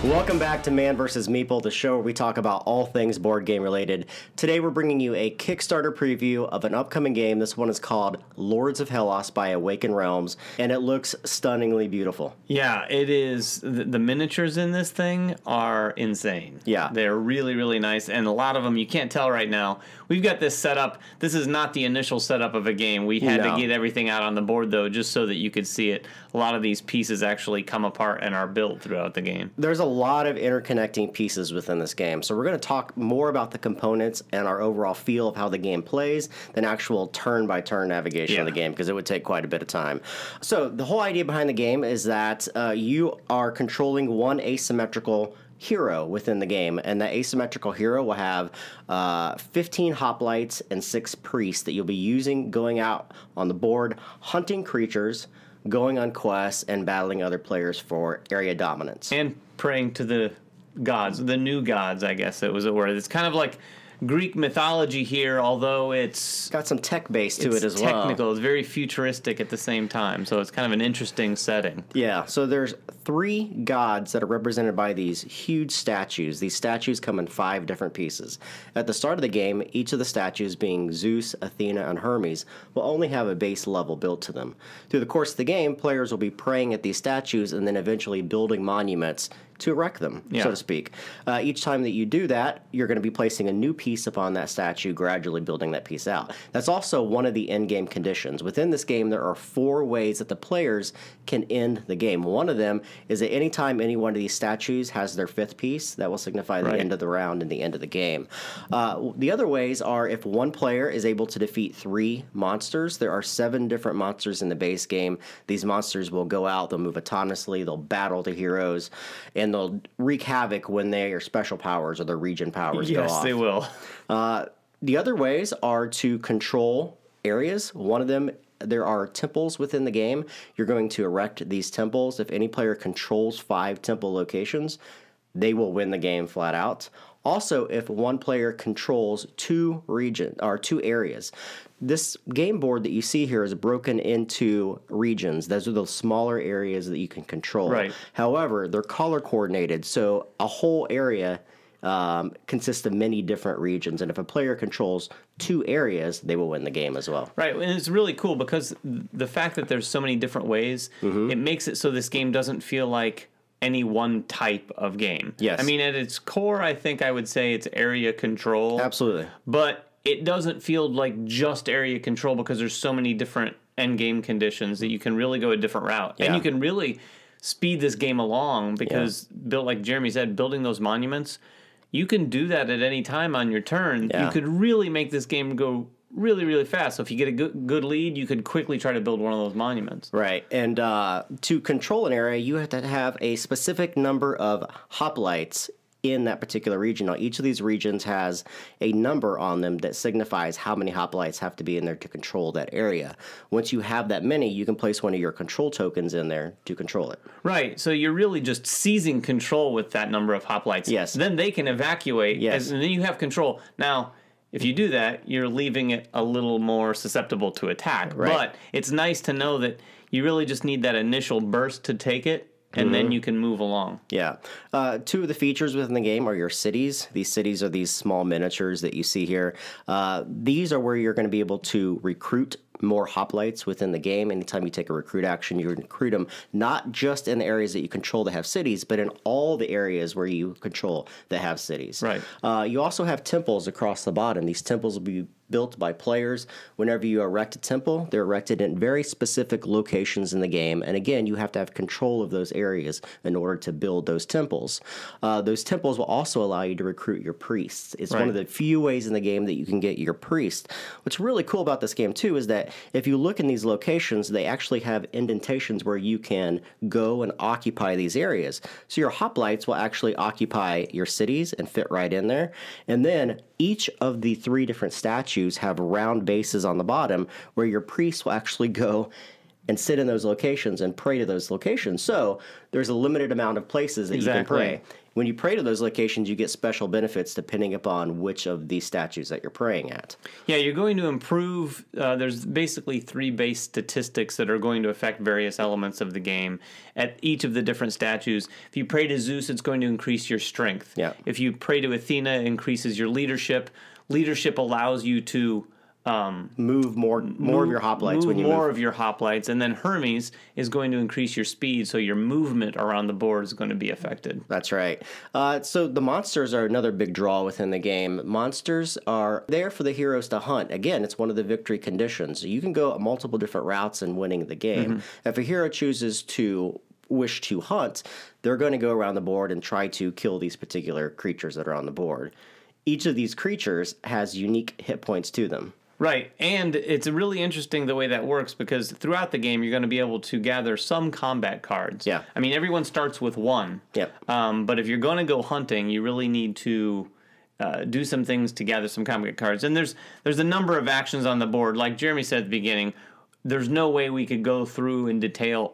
Welcome back to Man vs. Meeple, the show where we talk about all things board game related. Today we're bringing you a Kickstarter preview of an upcoming game. This one is called Lords of Hellas by Awaken Realms, and it looks stunningly beautiful. Yeah, it is. The miniatures in this thing are insane. Yeah. They're really, really nice, and a lot of them you can't tell right now. We've got this set up. This is not the initial setup of a game. We had to get everything out on the board, though, just so that you could see it. A lot of these pieces actually come apart and are built throughout the game. There's a lot of interconnecting pieces within this game, so we're going to talk more about the components and our overall feel of how the game plays than actual turn-by-turn navigation of the game, because it would take quite a bit of time. So the whole idea behind the game is that you are controlling one asymmetrical hero within the game, and that asymmetrical hero will have 15 hoplites and 6 priests that you'll be using going out on the board, hunting creatures, going on quests, and battling other players for area dominance. And praying to the gods, the new gods, I guess it was a word. It's kind of like Greek mythology here, although it's got some tech base to it as well. Technical. It's very futuristic at the same time, so it's kind of an interesting setting. Yeah, so there's 3 gods that are represented by these huge statues. These statues come in 5 different pieces. At the start of the game, each of the statues, being Zeus, Athena, and Hermes, will only have a base level built to them. Through the course of the game, players will be praying at these statues and then eventually building monuments to erect them, so to speak. Each time that you do that, you're going to be placing a new piece upon that statue, gradually building that piece out. That's also one of the end-game conditions. Within this game, there are 4 ways that the players can end the game. One of them is that any time any one of these statues has their 5th piece, that will signify the end of the round and the end of the game. The other ways are if one player is able to defeat 3 monsters. There are 7 different monsters in the base game. These monsters will go out, they'll move autonomously, they'll battle the heroes, and they'll wreak havoc when their special powers or their region powers go off. Yes, they will. The other ways are to control areas. One of them, there are temples within the game. You're going to erect these temples. If any player controls 5 temple locations, they will win the game flat out. Also, if one player controls 2 areas, this game board that you see here is broken into regions. Those are the smaller areas that you can control. Right. However, they're color coordinated, so a whole area consists of many different regions, and if a player controls 2 areas, they will win the game as well. Right, and it's really cool because the fact that there's so many different ways, it makes it so this game doesn't feel like any one type of game. Yes. I mean, at its core, I think I would say it's area control. Absolutely. But it doesn't feel like just area control because there's so many different end game conditions that you can really go a different route. Yeah. And you can really speed this game along because, like Jeremy said, building those monuments, you can do that at any time on your turn. You could really make this game go really, really fast. So if you get a good lead, you could quickly try to build one of those monuments. Right. And to control an area, you have to have a specific number of hoplites in that particular region. Now, each of these regions has a number on them that signifies how many hoplites have to be in there to control that area. Once you have that many, you can place one of your control tokens in there to control it. Right. So you're really just seizing control with that number of hoplites. Yes. Then they can evacuate. Yes. And then you have control. Now, if you do that, you're leaving it a little more susceptible to attack. Right. But it's nice to know that you really just need that initial burst to take it, and then you can move along. Yeah. 2 of the features within the game are your cities. These cities are these small miniatures that you see here. These are where you're going to be able to recruit more hoplites within the game. Anytime you take a recruit action, you recruit them not just in the areas that you control that have cities, but in all the areas where you control that have cities. Right. You also have temples across the bottom. These temples will be built by players. Whenever you erect a temple, they're erected in very specific locations in the game. And again, you have to have control of those areas in order to build those temples. Those temples will also allow you to recruit your priests. It's one of the few ways in the game that you can get your priest. What's really cool about this game, too, is that if you look in these locations, they actually have indentations where you can go and occupy these areas. So your hoplites will actually occupy your cities and fit right in there. And then each of the 3 different statues have round bases on the bottom where your priests will actually go and sit in those locations and pray to those locations. So there's a limited amount of places that you can pray. When you pray to those locations, you get special benefits depending upon which of these statues that you're praying at. Yeah, you're going to improve. There's basically 3 base statistics that are going to affect various elements of the game at each of the different statues. If you pray to Zeus, it's going to increase your strength. Yeah. If you pray to Athena, it increases your leadership. Leadership allows you to move more of your hoplites when you move. More of your hoplites, and then Hermes is going to increase your speed, so your movement around the board is going to be affected. That's right. So the monsters are another big draw within the game. Monsters are there for the heroes to hunt. Again, it's one of the victory conditions. You can go multiple different routes in winning the game. If a hero chooses to wish to hunt, they're going to go around the board and try to kill these particular creatures that are on the board. Each of these creatures has unique hit points to them. Right, and it's really interesting the way that works because throughout the game you're going to be able to gather some combat cards. Yeah. I mean, everyone starts with 1. Yep. But if you're going to go hunting, you really need to do some things to gather some combat cards. And there's a number of actions on the board. Like Jeremy said at the beginning, there's no way we could go through in detail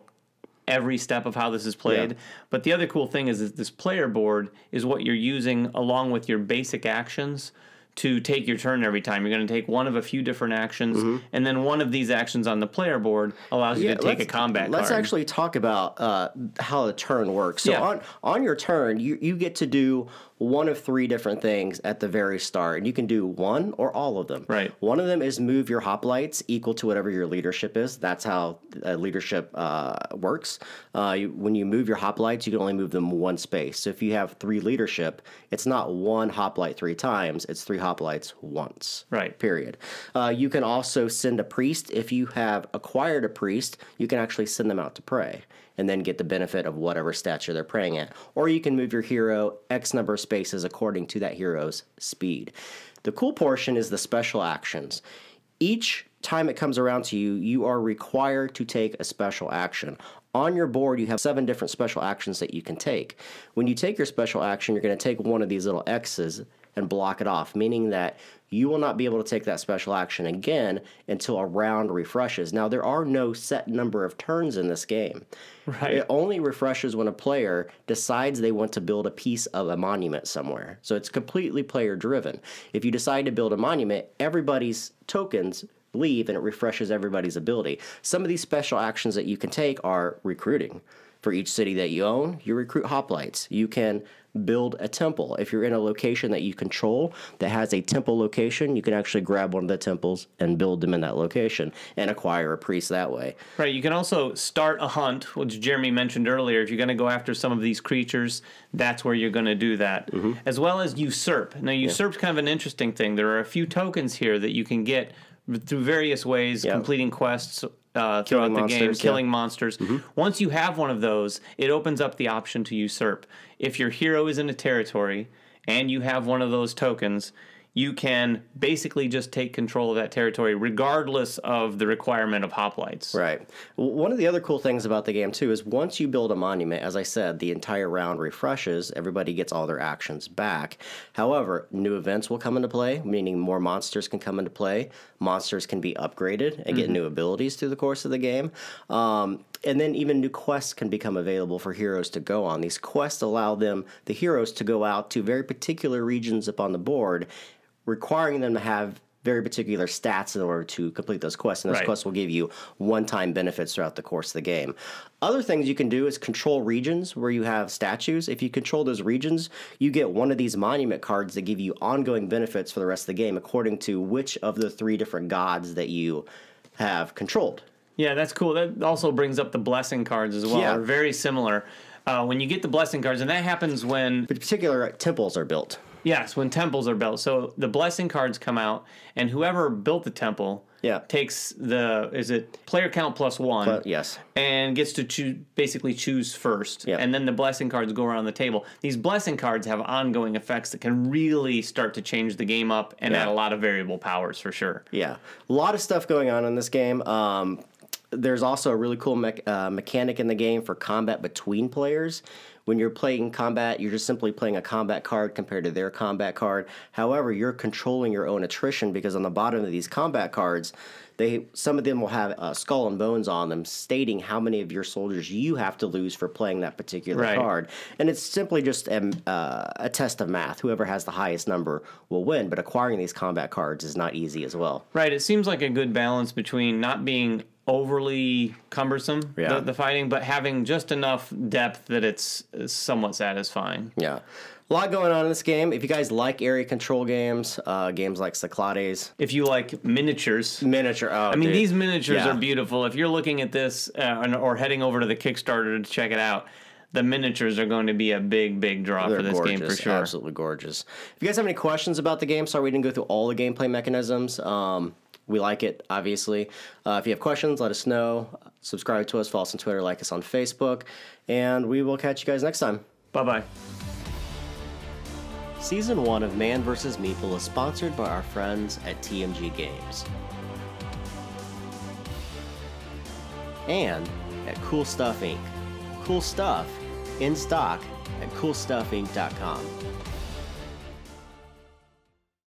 every step of how this is played. Yeah. But the other cool thing is that this player board is what you're using along with your basic actions to take your turn every time. You're going to take one of a few different actions, and then one of these actions on the player board allows you to take a combat card. Let's actually talk about how the turn works. So on your turn, you get to do one of 3 different things at the very start, and you can do one or all of them. Right. One of them is move your hoplites equal to whatever your leadership is. That's how leadership works. When you move your hoplites, you can only move them 1 space. So if you have 3 leadership, it's not 1 hoplite 3 times, it's 3 hoplites once. Right. Period. You can also send a priest. If you have acquired a priest, you can actually send them out to pray and then get the benefit of whatever stature they're praying at. Or you can move your hero X number of spaces according to that hero's speed. The cool portion is the special actions. Each time it comes around to you, you are required to take a special action. On your board, you have 7 different special actions that you can take. When you take your special action, you're going to take one of these little X's and block it off, meaning that you will not be able to take that special action again until a round refreshes. Now, there are no set number of turns in this game. Right. It only refreshes when a player decides they want to build a piece of a monument somewhere. So it's completely player-driven. If you decide to build a monument, everybody's tokens leave and it refreshes everybody's ability. Some of these special actions that you can take are recruiting. For each city that you own, you recruit hoplites. You can build a temple. If you're in a location that you control that has a temple location, you can actually grab one of the temples and build them in that location and acquire a priest that way. Right. You can also start a hunt, which Jeremy mentioned earlier. If you're going to go after some of these creatures, that's where you're going to do that. As well as usurp. Now, usurp's kind of an interesting thing. There are a few tokens here that you can get through various ways, completing quests throughout the game, killing monsters. Once you have one of those, it opens up the option to usurp. If your hero is in a territory and you have one of those tokens, you can basically just take control of that territory regardless of the requirement of hoplites. Right. One of the other cool things about the game, too, is once you build a monument, as I said, the entire round refreshes. Everybody gets all their actions back. However, new events will come into play, meaning more monsters can come into play. Monsters can be upgraded and get new abilities through the course of the game. And then even new quests can become available for heroes to go on. These quests allow the heroes to go out to very particular regions up on the board, requiring them to have very particular stats in order to complete those quests. And those quests will give you one-time benefits throughout the course of the game. Other things you can do is control regions where you have statues. If you control those regions, you get one of these monument cards that give you ongoing benefits for the rest of the game according to which of the 3 different gods that you have controlled. Yeah, that's cool. That also brings up the blessing cards as well. Yeah. They're very similar. When you get the blessing cards, and that happens when particular temples are built. Yes, when temples are built. So the blessing cards come out, and whoever built the temple takes player count +1. Yes. And gets to basically choose first. Yep. And then the blessing cards go around the table. These blessing cards have ongoing effects that can really start to change the game up and add a lot of variable powers for sure. Yeah. A lot of stuff going on in this game. There's also a really cool mechanic in the game for combat between players. When you're playing combat, you're just simply playing a combat card compared to their combat card. However, you're controlling your own attrition because on the bottom of these combat cards, some of them will have skull and bones on them stating how many of your soldiers you have to lose for playing that particular card. And it's simply just a test of math. Whoever has the highest number will win, but acquiring these combat cards is not easy as well. Right. It seems like a good balance between not being overly cumbersome, the fighting, but having just enough depth that it's somewhat satisfying. Yeah. A lot going on in this game. If you guys like area control games, games like Cyclades. If you like miniatures. I mean, these miniatures are beautiful. If you're looking at this or heading over to the Kickstarter to check it out, the miniatures are going to be a big, big draw for this game for sure. Absolutely gorgeous. If you guys have any questions about the game, sorry we didn't go through all the gameplay mechanisms. We like it, obviously. If you have questions, let us know. Subscribe to us, follow us on Twitter, like us on Facebook, and we will catch you guys next time. Bye-bye. Season 1 of Man vs. Meeple is sponsored by our friends at TMG Games. And at Cool Stuff Inc. Cool stuff in stock at coolstuffinc.com.